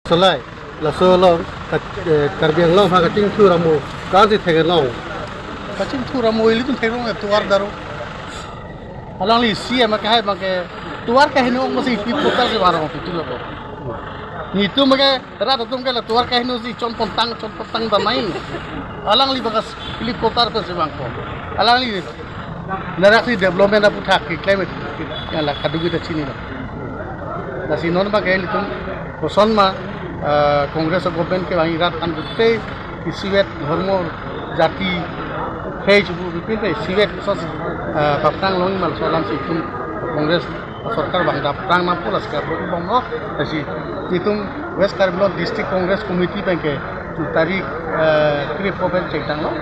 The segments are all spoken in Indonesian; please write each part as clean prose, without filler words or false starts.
Selai, la so long, karbiang long, ha kating tu ramu, kan si thegen long. Kacing thura moili tu thero nge tuar daru. Alang li si ama kahai make tuar kahini ong masih pi putar se barang itu loh. Ni tu make rata tum kala tuar kahini si chon pontang da main. Alang li bagas pilih putar pe se bangko. Alang li narak si development apu thak ki climate kala kadu kita sini lah. Nasi non bagai li tum koson ma Kongres government ke wangi rat an gutte isiwet dharmo jati Facebook bipin pe siwet sos paptang long mal solam situm Kongres sarkar bangda prang ma pulas ka bomno asi itum West Karbino District Congress Committee bank tu tarik krip open chengtang lo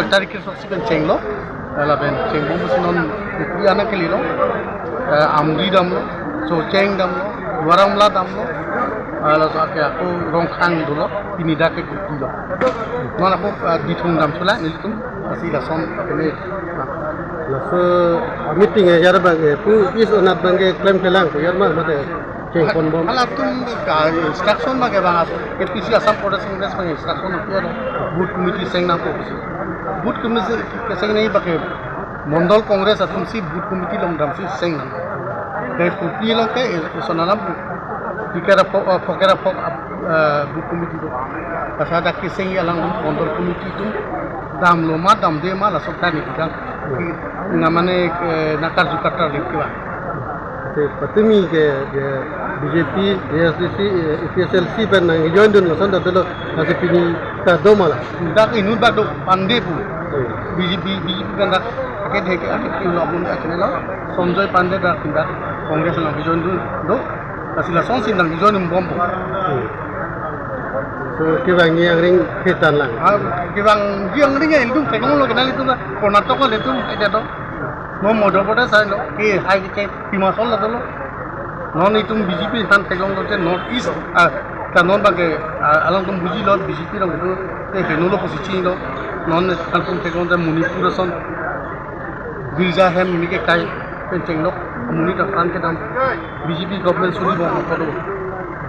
tarik krip subsequent cheng lo la ben cheng bom sinon priana ke lilo amri dam lo so cheng dam lo waramla dam lo ala so aku rongkhang dulu ini dak ke kulo mana aku ditung dam sula nilitum masih lason ini La so meeting yar bang pu is onat bang claim kelang yar ma mate cheng kon bom. Kalau tum instruction ma ke bang ke pisi asam protest congress bang instruction ke boot committee seng na ko boot committee ke seng nahi bake mondol congress atum si boot committee long dam si seng na de kupi long ke sonana dikara pokera pok boot committee do asada ke seng alang mondol committee tu dam lo ma dam de ma la sokta ni kan namane nakar jukata lekwa Patumi ke BJP, ASDC, PSLC ben nang join dun lasan da delo nasi pini ta do mala. dak inu dak do pande pu BJP kan dak ke dheke ake lo bun ka kenelo Sonjoy Pande dak tindak Kongres nang join dun do asila son sin nang join bom pu So kibang yang ring hitan lang. kibang giang ring el dum tekong lo kenal itu Karnataka ko letum eta do no modopota sai lo ke hai ke Himachal la do non itum BJP han tekong lo te north east ta non bage alang tum buji lo BJP lo do te henulo posichi lo non tum tekong te Manipur son visa hem mi ke kai penteng lo muni ta fan ke dam BJP government suri bo ko do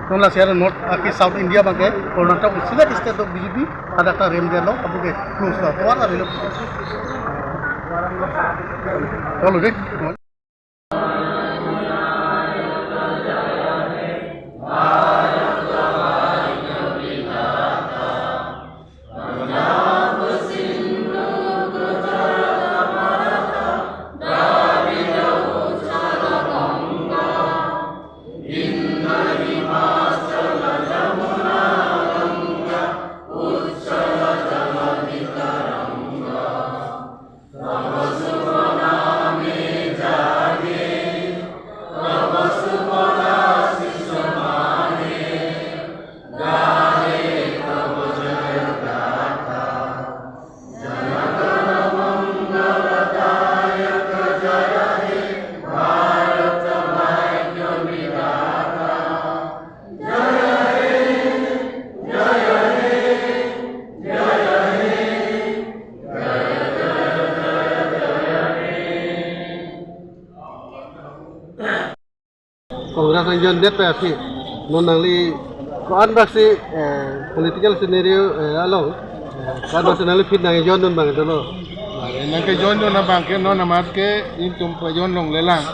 non la share north ke south India bage Karnataka sila state of BJP ada ta rem de lo abu ke close lo to ala lo chalo dek Kongres ang John Det pa si non nangli kuan ba si political scenario along kuan ba si nangli fit nang John don bang dolo nang ke John don na bangke non amat ke in tum pa John long lelang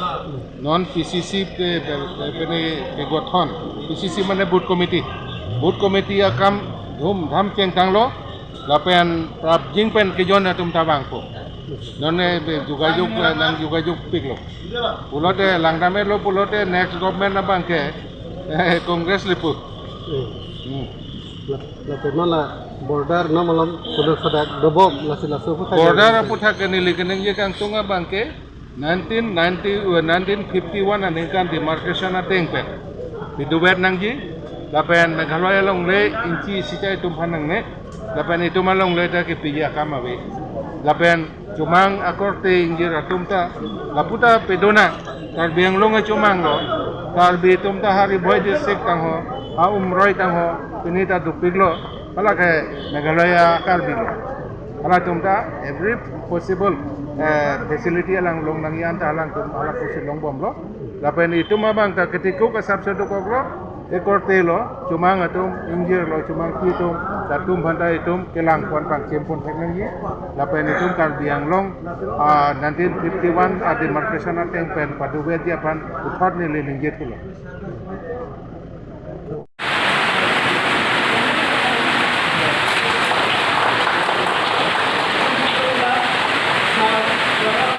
non PCC pe ke gothon PCC mane boot committee akam dhum dham cheng tang lo lapen prap jing pen ke John atum ta bangko non jugajug nang jugajug piklo pulote langdame lo pulote next government na bangke Kongres liput la pemala border no malam kudo sadak dobom la sila so border apu thak ni likeneng je kang tunga bangke 1951 ani kan demarcation ateng pe bidubet nangji lapen meghalaya long le inci sitai tumpan nang ne lapen itu malong le ta ke pija kamawe lapen cumang akorte injir atumta laputa pedona tar biang longa cumang lo tar bi tumta hari boy district tang ho ha umroi tang ho pinita dupiglo pala ke Meghalaya kalbilo pala tumta every possible facility alang long nangian ta alang tum ala kusin long bom lo lapen itu mabang ta ketiku ka sabsado ko lo korte lo cuma ngatum injir lo cuma kitum tatum bandai itum kelang kuan pang kempon teknologi lapen itum kal biang long 1951 ada demarcation ateng pen padu dia pan uthar ni le linggit lo